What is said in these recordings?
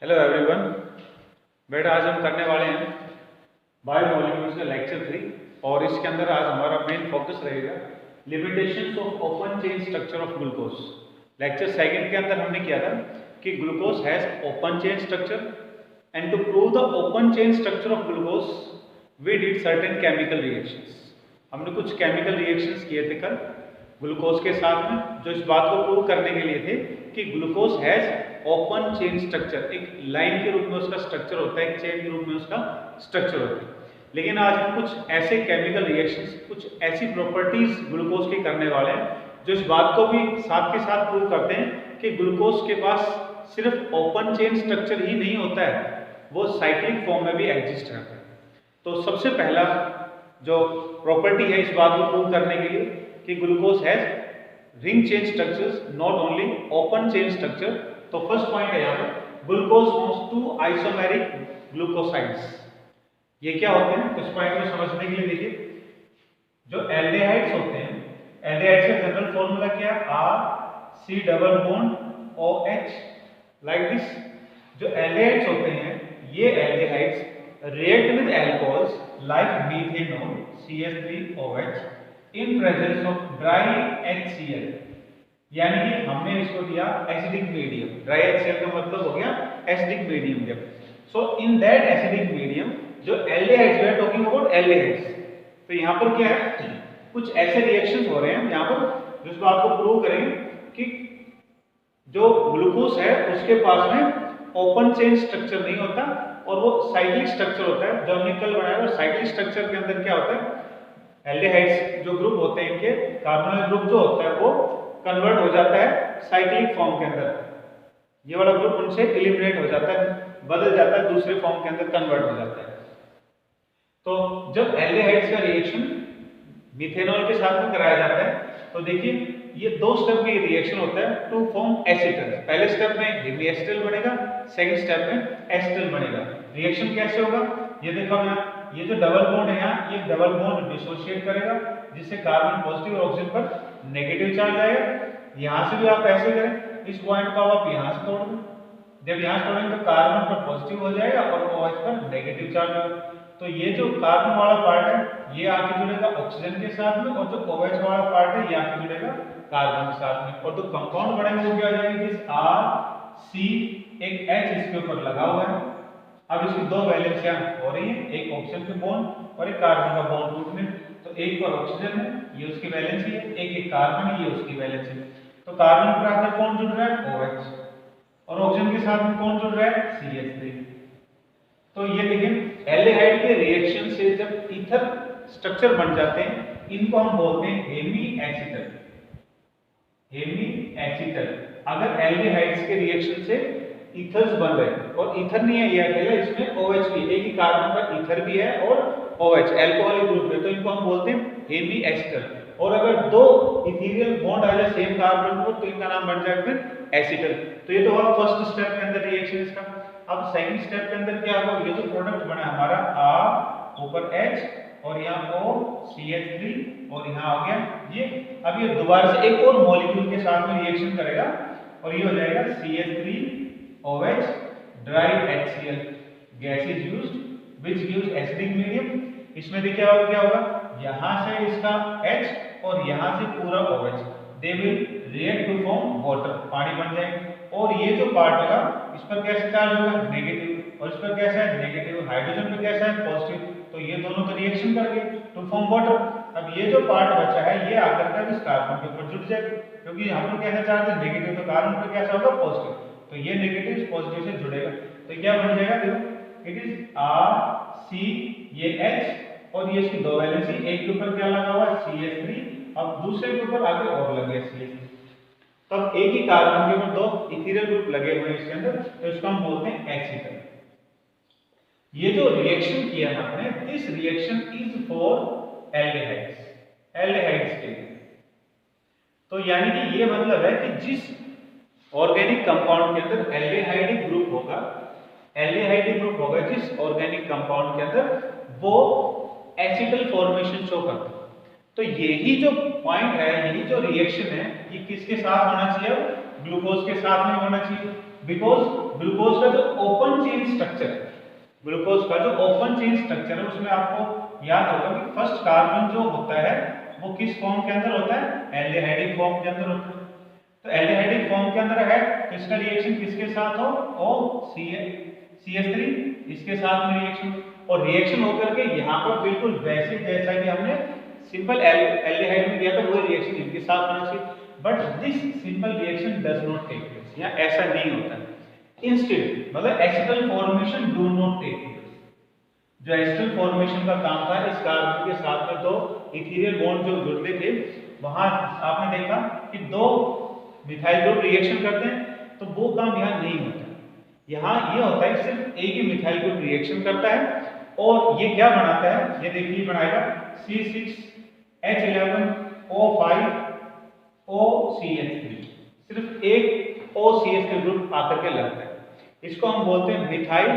Hello everyone. बेटा आज हम करने वाले हैं बायोमोलिक्यूल्स का लेक्चर 3 और इसके अंदर आज हमारा मेन फोकस रहेगा limitations of open chain structure of glucose. Lecture second के अंदर हमने किया था कि glucose has open chain structure and to prove the open chain structure of glucose we did certain chemical reactions. हमने कुछ केमिकल रिएक्शंस किए थे कल ग्लूकोज के साथ में, जो इस बात को प्रूव करने के लिए थे कि glucose has open chain structure. एक लाइन के रूप में उसका स्ट्रक्चर होता है, एक चेन के रूप में उसका स्ट्रक्चर होता है। लेकिन आज हम कुछ ऐसे केमिकल रिएक्शंस, कुछ ऐसी प्रॉपर्टीज ग्लूकोज की करने वाले हैं जो इस बात को भी साथ के साथ प्रूव करते हैं कि ग्लूकोज के पास सिर्फ ओपन चेन स्ट्रक्चर ही नहीं होता है, वो साइक्लिक फॉर्म में भी एग्जिस्ट करता है। तो सबसे पहला जो प्रॉपर्टी है इस बात को प्रूव करने के लिए कि glucose has ring chain structures, not only open chain structure. तो फर्स्ट पॉइंट है यहाँ पर glucose forms two isomeric glucosides. ये क्या होते हैं? इस पॉइंट को समझने के लिए देखिए, जो एल्डिहाइड्स होते हैं, एल्डिहाइड्स का जनरल फॉर्मूला क्या है? R C double bond O H, like this. जो एल्डिहाइड्स होते हैं, ये aldehydes react with alcohols like methanol CH3OH in presence of dry HCl। यानी कि हमने इसको दिया एसिडिक मीडियम। ड्राई HCl का मतलब हो गया एसिडिक मीडियम दिया। So in that acidic medium जो aldehydes, we are talking about aldehydes. तो यहाँ पर क्या है, कुछ ऐसे रिएक्शंस हो रहे हैं यहाँ पर जिस बात को प्रूव करेंगे कि जो ग्लूकोज है उसके पास में ओपन चेन स्ट्रक्चर नहीं होता और वो साइक्लिक स्ट्रक्चर होता है। जो हमने कल बनाया, और साइक्लिक स्ट्रक्चर के अंदर क्या होता है, एल्डिहाइड्स जो ग्रुप होते हैं इनके कार्बोनिल ग्रुप जो होता है वो कन्वर्ट हो जाता है साइक्लिक फॉर्म के अंदर। ये वाला ग्रुप उनसे एलिमिनेट हो जाता है, बदल जाता है, दूसरे फॉर्म के अंदर कन्वर्ट हो जाता है। तो जब एल्डिहाइड्स का रिएक्शन मिथेनॉल के साथ में कराया जाता है तो देखिए ये दो स्टेप की रिएक्शन होता है टू फॉर्म एसीटल। पहले स्टेप में हेमीएसिटल बनेगा, सेकंड स्टेप में एसिटल बनेगा। रिएक्शन कैसे होगा ये देखो यहाँ, ये जो डबल बॉन्ड है यहाँ, ये डबल बॉन्ड डिसोसिएट करेगा जिससे कार्बन पॉजिटिव और ऑक्सीजन पर नेगेटिव चार्ज आएगा। यहाँ से भी आप ऐसे करें, इस पॉइंट को आप यहाँ से तोड़ दें। जब यहाँ तोड़ेंगे तो कार्बन पर पॉजिटिव हो जाएगा और OH पर नेगेटिव चार्ज होगा। तो ये जो कार्बन वाला पार्ट है ये आके जुड़ेगा ऑक्सीजन के साथ में, और जो OH वाला पार्ट है ये आके जुड़ेगा कार्बन के साथ में। और जो कंपाउंड बनेगा वो क्या हो जाएगा, जिस R C एक H इसके ऊपर लगा हुआ है। अब इसकी दो वैलेंसियां हो रही है, एक ऑक्सीजन के बॉन्ड और एक कार्बन का बॉन्ड टूटने। तो एक पर ऑक्सीजन है, ये उसकी वैलेंसी है, एक कार्बन है, ये उसकी वैलेंसी है। तो कार्बन पर आकर कौन जुड़ रहा है? OH, और ऑक्सीजन के साथ में कौन जुड़ रहा है? CH3। तो ये देखिए एल्डिहाइड के रिएक्शन से जब ईथर स्ट्रक्चर बन जाते हैं इनको हम बोलते हैं हेमी एसिटल। Hemiacetal. अगर एल्डिहाइड्स के रिएक्शन से ईथर्स बन रहे हैं, और ईथर नहीं है ये अकेला, इसमें OH भी, एक ही कार्बन पर ईथर भी है और OH अल्कोहलिक ग्रुप है, तो इनको हम बोलते हैं हेमी एसिटल। और अगर दो इथीरियल बॉन्ड आ जाए सेम कार्बन पर तो इनका नाम बन जाएगा फिर एसिटल। तो ये तो हुआ फर्स्ट स्टेप के अंदर रिएक्शन इसका। अब सेकंड स्टेप के अंदर क्या होगा, ये जो प्रोडक्ट बना हमारा R ऊपर H और यहाँ O CH3 और यहाँ आ गया ये। अब ये दोबारा से एक और मॉलिक्यूल के साथ में रिएक्शन करेगा और ये हो जाएगा CH3OH dry HCl। Gas is used which gives acidic medium. इसमें देखिए अब क्या होगा, यहाँ से इसका H और यहाँ से पूरा OH, they will react to form water, पानी बन जाएंगे। और ये जो पार्ट होगा इस पर कैसे चार्ज होगा? नेगेटिव, और इस पर कैसा है? नेगेटिव। हाइड्रोजन पे कैसा है? पॉजिटिव। तो ये दोनों तो रिएक्शन करेंगे टू फॉर्म वाटर। अब ये जो पार्ट बचा है ये आकर के इस कार्बन के ऊपर जुड़ जाएगा, क्योंकि यहाँ पर कैसा चार्ज है? नेगेटिव, तो कार्बन पर कैसा होगा? पॉजिटिव। तो ये नेगेटिव इस पॉजिटिव से जुड़ेगा तो क्या बन जाएगा? देखो इट इज RC, ये H और ये इसकी दो वैलेंसी, एक के ऊपर क्या लगा हुआ है? CH3, अब दूसरे के ऊपर आगे और लग गया CH3। तब एक ही कार्बन के ऊपर दो इथीरियल ग्रुप लगे हुए हैं इसके अंदर, तो इसको हम बोलते हैं एसिटल। ये जो रिएक्शन किया है हमने, this reaction is for aldehydes, aldehydes के लिए। तो यानी कि ये मतलब है कि जिस ऑर्गेनिक कंपाउंड के अंदर एल्डिहाइडिक ग्रुप होगा, एल्डिहाइडिक ग्रुप होगा जिस ऑर्गेनिक कंपाउंड के अंदर, वो एसिटल फॉर्मेशन शो करता है। तो यही जो पॉइंट है, यही जो रिएक्शन है, ये किसके साथ होना चाहिए? ग्लूकोज के साथ में होना चाहिए, बिकॉज ग्लूकोज का जो ओपन चेन स्ट्रक्चर है, ग्लूकोज का जो ओपन चेन स्ट्रक्चर है उसमें आपको याद होगा कि फर्स्ट कार्बन जो होता है वो किस फॉर्म के अंदर होता है, एल्डिहाइडिक फॉर्म के अंदर होता है। तो एल्डिहाइडिक फॉर्म के अंदर है तो इसका रिएक्शन किसके साथ हो, O CH3 इसके साथ में रिएक्शन, और रिएक्शन होकर के यहाँ पर बिल्कुल वैसे जैसा कि हमने सिंपल एल्डिहाइड में किया था वही रिएक्शन इनके साथ होना चाहिए, but this simple reaction does not take place, यहाँ ऐसा नहीं होता है। इंस्टेड मतलब acetal formation do not take place. जो एसिटल फॉर्मेशन का काम था इस कार्बन के साथ में दो इथीरियल बॉन्ड जो जुड़ते थे, वहां आपने देखा कि दो मिथाइल ग्रुप रिएक्शन करते हैं, तो वो काम यहाँ नहीं होता। यहाँ ये होता है सिर्फ एक ही मिथाइल ग्रुप रिएक्शन करता है और ये क्या बनाता है, ये देखिए बनाएगा C6H11O5OCH3, सिर्फ एक OCH3 ग्रुप आकर के लगता है। इसको हम बोलते हैं methyl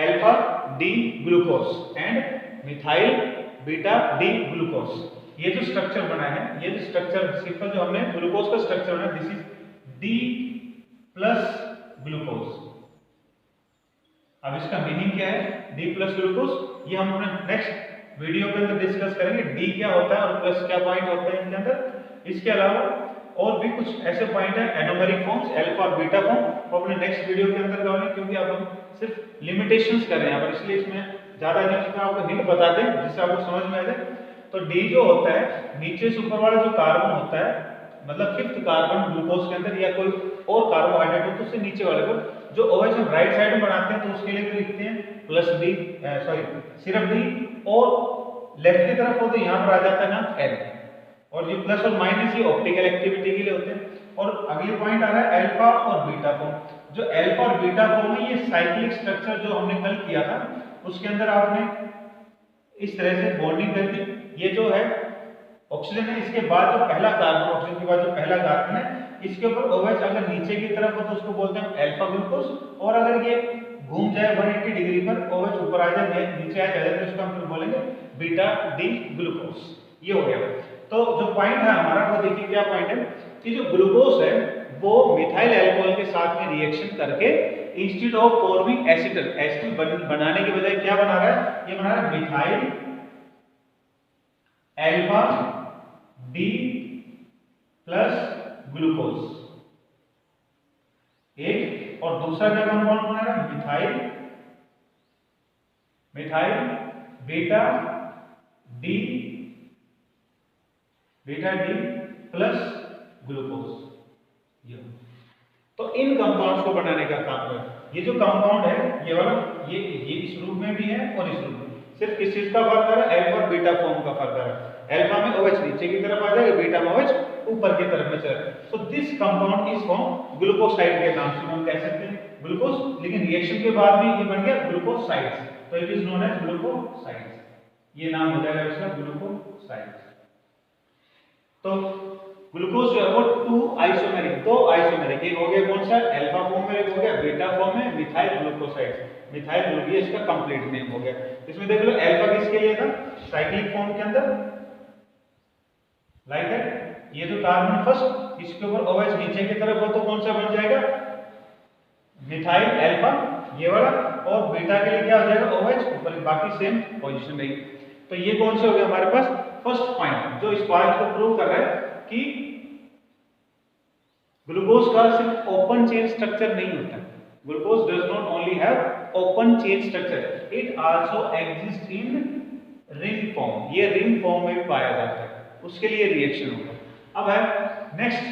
alpha D glucose and methyl beta D glucose. ये जो स्ट्रक्चर बना है, ये जो स्ट्रक्चर सिंपल जो हमने ग्लूकोज का स्ट्रक्चर बना, this is D plus glucose. अब इसका मीनिंग क्या है, डी प्लस ग्लूकोज, ये हम अपने नेक्स्ट वीडियो के अंदर डिस्कस करेंगे, डी क्या होता है और प्लस क्या पॉइंट होता है इनके अंदर। इसके अलावा और भी कुछ ऐसे पॉइंट है एनोमेरिक फॉर्म्स, अल्फा और बीटा फॉर्म, वो अपने नेक्स्ट वीडियो के अंदर करेंगे, क्योंकि अब हम सिर्फ लिमिटेशंस कर रहे हैं यहाँ पर, इसलिए इसमें ज्यादा नहीं, आपको हिंट बता दें जिससे आपको समझ में आ जाए। तो डी जो होता है नीचे से ऊपर वाला जो कार्बन होता है, मतलब फिफ्थ कार्बन ग्लूकोज के अंदर या कोई और कार्बोहाइड्रेट हो तो उससे नीचे वाले को जो OH हम राइट साइड में बनाते हैं तो उसके लिए भी लिखते हैं प्लस डी, सॉरी सिर्फ डी, और लेफ्ट की तरफ हो तो यहाँ पर आ जाता है नाम L, और ये प्लस और माइनस ये ऑप्टिकल एक्टिविटी के लिए होते हैं। और अगले पॉइंट आ रहा है अल्फा और बीटा फॉर्म। जो अल्फा और बीटा फॉर्म है ये साइक्लिक स्ट्रक्चर जो हमने कल किया था उसके अंदर आपने इस तरह से बॉन्डिंग कर दी, ये जो है ऑक्सीजन है, इसके बाद जो पहला कार्बन, ऑक्सीजन के बाद जो पहला कार्बन है इसके ऊपर OH अगर नीचे की तरफ हो तो उसको बोलते हैं अल्फा ग्लूकोज, और अगर ये घूम जाए 180 डिग्री पर OH ऊपर आ जाए नीचे आ जाए तो इसको हम फिर बोलेंगे बीटा डी ग्लूकोज। ये हो गया। तो जो पॉइंट है हमारा वो देखिए क्या पॉइंट है कि जो ग्लूकोज है वो मिथाइल अल्कोहल के साथ में रिएक्शन करके instead of forming acetal, acetal बनाने के बजाय क्या बना रहा है, ये बना रहा है methyl alpha D plus glucose एक, और दूसरा क्या कंपाउंड बना रहा है methyl beta D plus glucose. तो इन कंपाउंड्स को बनाने का काम है। ये जो कंपाउंड है ये वाला ये इस रूप में भी है और इस रूप में, सिर्फ किस चीज का फर्क है, अल्फा और बीटा फॉर्म का फर्क है। अल्फा में OH नीचे की तरफ आ जाएगा, बीटा में OH ऊपर की तरफ में चलेगा। So this compound is form glucoside के नाम से हम कह सकते हैं ग्लूकोज, लेकिन रिएक्शन के बाद भी ये बन गया ग्लूकोसाइड्स, तो it is known as glucosides, ये नाम हो जाएगा इसका ग्लूकोसाइड्स। तो ग्लूकोज जो है वो दो आइसोमेरिक, एक हो गया कौन सा अल्फा फॉर्म में, एक हो गया बीटा फॉर्म में, मिथाइल ग्लूकोसाइड्स, मिथाइल ग्लूकोज इसका कंप्लीट नेम हो गया। इसमें देख लो अल्फा किसके लिए था, साइक्लिक फॉर्म के अंदर, लाइक दैट, ये जो कार्बन फर्स्ट इसके ऊपर OH नीचे की तरफ हो तो कौन सा बन जाएगा मिथाइल अल्फा ये वाला, और बीटा के लिए क्या हो जाएगा OH ऊपर, बाकी सेम पोजीशन रहेगी। तो ये कौन से हो गया हमारे पास फर्स्ट पॉइंट, जो इस पॉइंट को प्रूव कर रहा है कि ग्लूकोज का सिर्फ ओपन चेन स्ट्रक्चर नहीं होता, glucose does not only have open chain structure, it also exist in ring form, ये रिंग फॉर्म में भी पाया जाता है, उसके लिए रिएक्शन होगा। अब है नेक्स्ट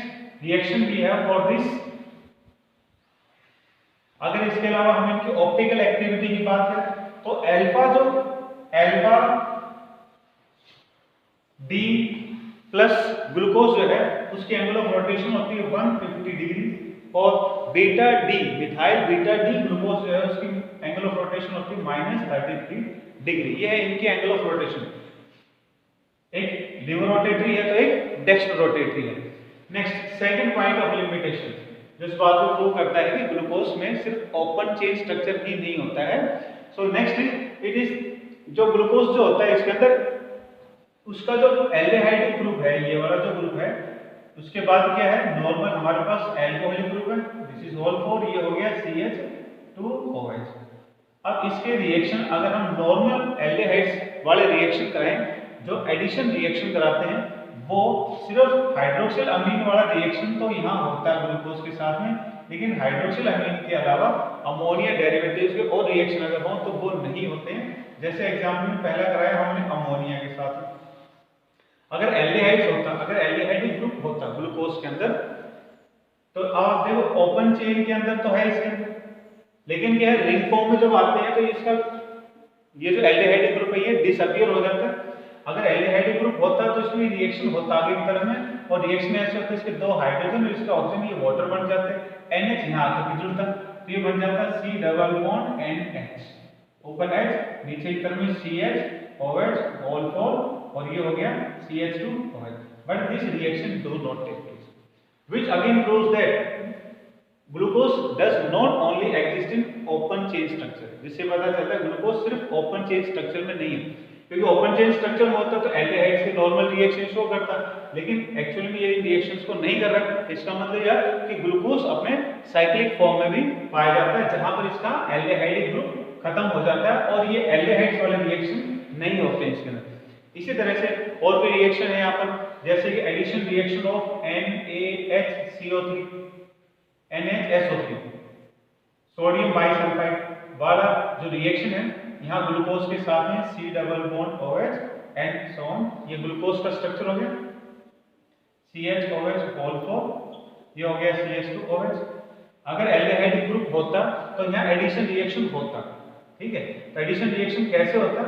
रिएक्शन भी है फॉर दिस। अगर इसके अलावा हम इनकी ऑप्टिकल एक्टिविटी की बात करें तो अल्फा डी प्लस ग्लूकोज जो है उसकी एंगल ऑफ रोटेशन होती है 150 डिग्री, और beta D methyl beta D glucose जो है उसकी एंगल ऑफ रोटेशन होती है -33 डिग्री। ये है इनकी एंगल ऑफ रोटेशन, एक लिवर रोटेटरी है तो एक डेक्स्ट्रो रोटेटरी है। Next second point of limitation जो इस बात को प्रूव करता है कि ग्लूकोज में सिर्फ ओपन चेन स्ट्रक्चर ही नहीं होता है। सो नेक्स्ट इट इज जो ग्लूकोज जो होता है इसके अंदर उसका जो एल्डिहाइड ग्रुप है, ये वाला जो ग्रुप है उसके बाद क्या है, नॉर्मल हमारे पास एल्कोहलिक ग्रुप है, दिस इज ऑल फोर, ये हो गया CH2OH। अब इसके रिएक्शन अगर हम नॉर्मल एल्डिहाइड्स वाले रिएक्शन कराएं, जो एडिशन रिएक्शन कराते हैं, वो सिर्फ हाइड्रोक्सिल अमीन वाला रिएक्शन तो यहाँ होता है ग्लूकोज के साथ में, लेकिन हाइड्रोक्सिल अमीन के अलावा अमोनिया डेरिवेटिव्स के और रिएक्शन अगर हो तो वो नहीं होते हैं। जैसे एग्जाम्पल में पहला कराया हमने अमोनिया के साथ। अगर एल्डिहाइड होता, अगर एल्डिहाइड ग्रुप होता ग्लूकोज के अंदर, तो आप देखो ओपन चेन के अंदर तो है इसके अंदर, लेकिन क्या है, रिंग फॉर्म में जब आते हैं तो इसका ये जो एल्डिहाइड ग्रुप है ये डिसअपीयर हो जाता है। अगर एल्डिहाइड ग्रुप होता तो इसमें रिएक्शन होता आगे की तरफ में, और रिएक्शन ऐसे होता है, इसके दो हाइड्रोजन और इसका ऑक्सीजन, ये वाटर बन जाते हैं, NH यहाँ आकर जुड़ता, तो ये बन जाता है C double bond NH, open H, नीचे की तरफ में CH OH ऑल फोर, और ये हो गया CH2OH। But this reaction do not take place, which again proves that glucose does not only exist in open chain structure. जिससे पता चलता है ग्लूकोज सिर्फ ओपन चेन स्ट्रक्चर में नहीं है, क्योंकि ओपन चेन स्ट्रक्चर में होता तो एल्डिहाइड्स के नॉर्मल रिएक्शन शो करता, लेकिन एक्चुअली में ये रिएक्शंस को नहीं कर रहा। इसका मतलब यह कि ग्लूकोज अपने साइक्लिक फॉर्म में भी पाया जाता है, जहां पर इसका एल्डिहाइडिक ग्रुप खत्म हो जाता है और ये एल्डिहाइड्स वाले रिएक्शन नहीं होते इसके अंदर। इसी तरह से और भी रिएक्शन है यहाँ पर, जैसे कि addition reaction of NaHCO3 NHSO3, sodium bisulphide वाला जो रिएक्शन है, यहाँ ग्लूकोज के साथ में C double bond OH and so on, ये ग्लूकोज का स्ट्रक्चर हो गया CHOH ऑल फोर, ये हो गया CH2OH। अगर एल्डिहाइड ग्रुप होता तो यहाँ एडिशन रिएक्शन होता, ठीक है। तो एडिशन रिएक्शन कैसे होता,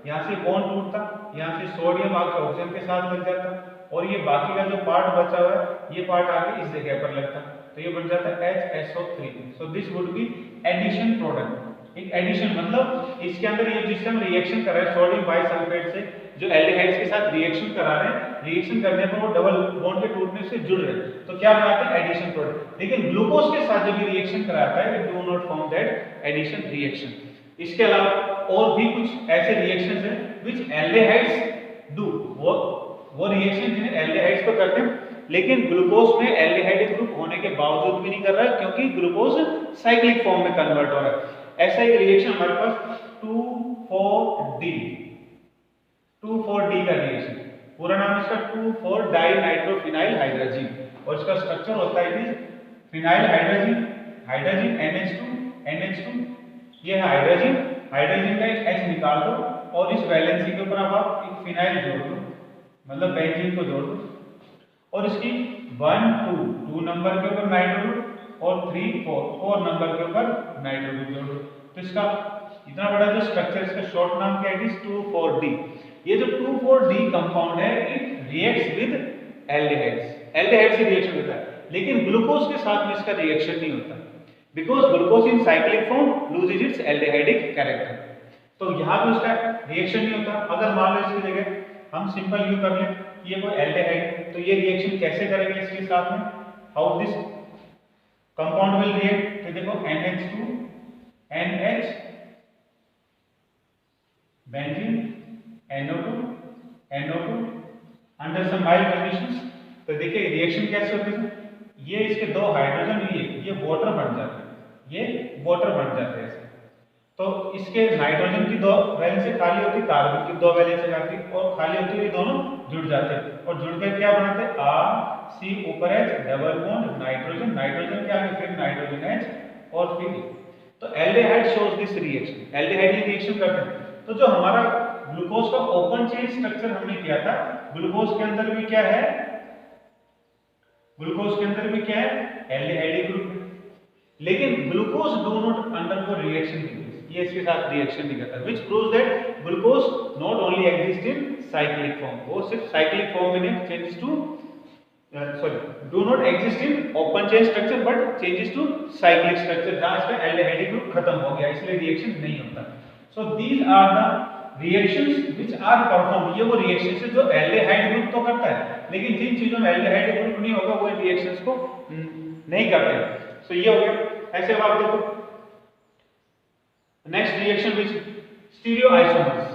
यहाँ से बॉन्ड टूटता, यहाँ से सोडियम आकर ऑक्सीजन के साथ लग जाता, और ये बाकी का जो पार्ट बचा हुआ है ये पार्ट आके इस जगह पर लगता, तो ये बन जाता है HSO3। So this would be addition product. एक एडिशन मतलब इसके अंदर ये जिससे हम रिएक्शन कर रहे हैं सोडियम बाइसल्फेट से, जो एल्डिहाइड्स के साथ रिएक्शन करा रहे हैं, रिएक्शन करने पर वो डबल बॉन्ड के टूटने से जुड़ रहे हैं, तो क्या बनाते हैं, एडिशन प्रोडक्ट। लेकिन ग्लूकोज के साथ जब ये रिएक्शन कराता है, we do not form that addition reaction. इसके अलावा और भी कुछ ऐसे रिएक्शंस हैं व्हिच एल्डिहाइड्स डू, वो रिएक्शन जिन्हें एल्डिहाइड्स तो करते हैं, लेकिन ग्लूकोज में एल्डिहाइड ग्रुप होने के बावजूद भी नहीं कर रहा है, क्योंकि ग्लूकोज साइक्लिक फॉर्म में कन्वर्ट हो रहा है। ऐसा एक रिएक्शन हमारे पास 2,4-D, 2,4-D का रिएक्शन, पूरा नाम इसका 2,4-डाइनाइट्रोफिनाइल हाइड्रोजीन, और इसका स्ट्रक्चर होता है फिनाइल हाइड्रोजीन, हाइड्रोजीन NH2, ये है हाइड्रोजीन, हाइड्रोजीन का एक H निकाल दो और इस वैलेंसी के ऊपर आप एक फिनाइल जोड़ दो, मतलब बेंजीन को जोड़ दो, और इसकी 1-2 नंबर के ऊपर नाइट्रो और 3-4 नंबर के ऊपर नाइट्रो जोड़ दो। तो इसका इतना बड़ा जो स्ट्रक्चर, इसका शॉर्ट नाम क्या है, 2,4-D। ये जो 2,4-D कंपाउंड है, it reacts with aldehydes, aldehyde से रिएक्शन होता है, लेकिन ग्लूकोज के साथ में इसका रिएक्शन नहीं होता, because glucose in cyclic form loses it's aldehydic character. तो यहाँ पे उसका रिएक्शन नहीं होता। अगर मान लो इसकी जगह हम सिंपल यू कर लें, ये कोई एल्डिहाइड, तो ये रिएक्शन कैसे करेंगे इसके साथ में, how this compound will react. तो देखो NH2 NH benzene NO2 NO2 under some mild conditions. तो देखिए रिएक्शन कैसे होती है, ये इसके दो हाइड्रोजन ये वाटर बन जाते हैं, ये वाटर बन जाते हैं ऐसे। तो इसके नाइट्रोजन की दो वैलेंसी खाली होती, कार्बन की दो वैलेंसी आती और खाली होती है, ये दोनों जुड़ जाते हैं, और जुड़कर क्या बनाते हैं, R C ऊपर H double bond nitrogen, nitrogen के आगे फिर नाइट्रोजन H और फिर, तो aldehyde shows this reaction, aldehyde ये रिएक्शन करते हैं। तो जो हमारा ग्लूकोज का ओपन चेन स्ट्रक्चर हमने किया था, ग्लूकोज के अंदर भी क्या है, ग्लूकोज के अंदर भी क्या है, एल्डिहाइड ग्रुप, लेकिन glucose do not undergo reaction, ये इसके साथ रिएक्शन नहीं करता, which proves that glucose not only exist in cyclic form, वो सिर्फ साइक्लिक फॉर्म में नहीं, changes to do not exist in open chain structure but changes to cyclic structure, जहां इसका एल्डिहाइड ग्रुप खत्म हो गया, इसलिए रिएक्शन नहीं होता। So these are the reactions which are perform, ये वो रिएक्शंस है जो एल्डिहाइड ग्रुप तो करता है, लेकिन जिन चीजों में एल्डिहाइड ग्रुप नहीं होगा वो रिएक्शंस को नहीं करते। सो ये हो गया। ऐसे अब आप देखो next reaction which stereoisomers,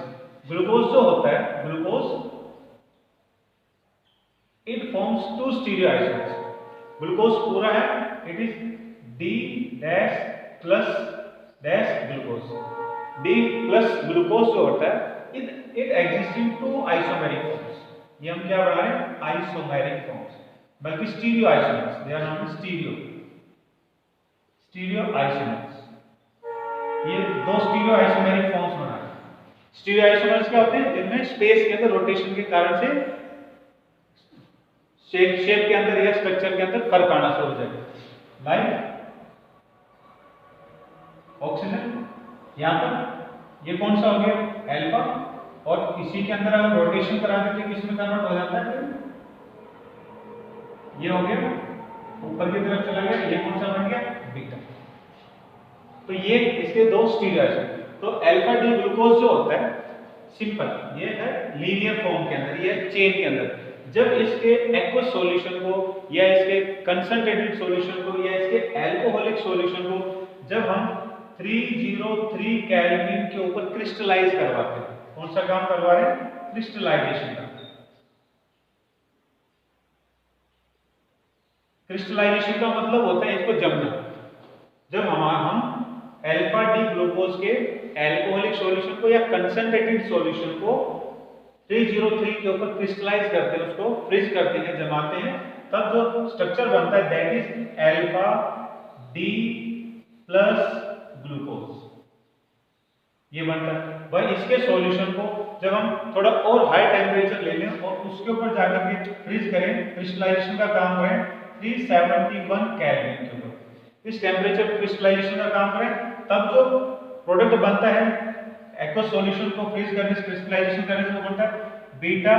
glucose जो होता है, glucose It forms two stereoisomers. Glucose पूरा है, it is D dash plus dash glucose. D plus glucose जो होता है, it exists in two isomeric forms. ये हम क्या बना रहे हैं? Isomeric forms. बल्कि stereoisomers. They are known as stereoisomers. ये दो stereoisomeric forms बना रहे हैं. Stereoisomers क्या होते हैं? जिनमें स्पेस के अंदर रोटेशन के कारण से शेप के अंदर या स्ट्रक्चर के अंदर फर्क आना शुरू हो जाएगा. लाइक ऑक्सीजन यहां पर ये कौन सा हो गया? अल्फा. और इसी के अंदर अगर रोटेशन करा देते हैं किसमें कन्वर्ट हो जाता है? ये हो गया ऊपर की तरफ चला गया. ये कौन सा बन गया? बीटा. तो ये इसके दो स्टीरियोइसोमर. तो अल्फा डी ग्लूकोज जो होता है सिंपल, ये है लीनियर फॉर्म के अंदर, ये चेन के अंदर. जब इसके एक्वस सॉल्यूशन को या इसके कंसंट्रेटेड सॉल्यूशन को या इसके अल्कोहलिक सॉल्यूशन को जब हम 303 केल्विन के ऊपर क्रिस्टलाइज करवाते हैं, कौन सा काम करवा रहे हैं? क्रिस्टलाइजेशन का. क्रिस्टलाइजेशन का मतलब होता है इसको जमना. जब हम अल्फा डी ग्लूकोज के अल्कोहलिक सॉल्यूशन को या कंसंट्रेटेड सॉल्यूशन को 303 के ऊपर क्रिस्टलाइज करते हैं, उसको फ्रीज करते हैं, जमाते हैं, तब जो स्ट्रक्चर बनता है that is alpha D plus glucose. ये बनता है भाई. इसके सॉल्यूशन को जब हम थोड़ा और हाई टेम्परेचर ले लें और उसके ऊपर जाकर के फ्रीज करें, क्रिस्टलाइजेशन का काम करें 371 केल्विन के ऊपर, इस टेम्परेचर क्रिस्टलाइजेशन का काम करें, तब जो प्रोडक्ट बनता है एक्वस सॉल्यूशन को फ्रीज करने से, क्रिस्टलाइजेशन करने से, वो बनता है बीटा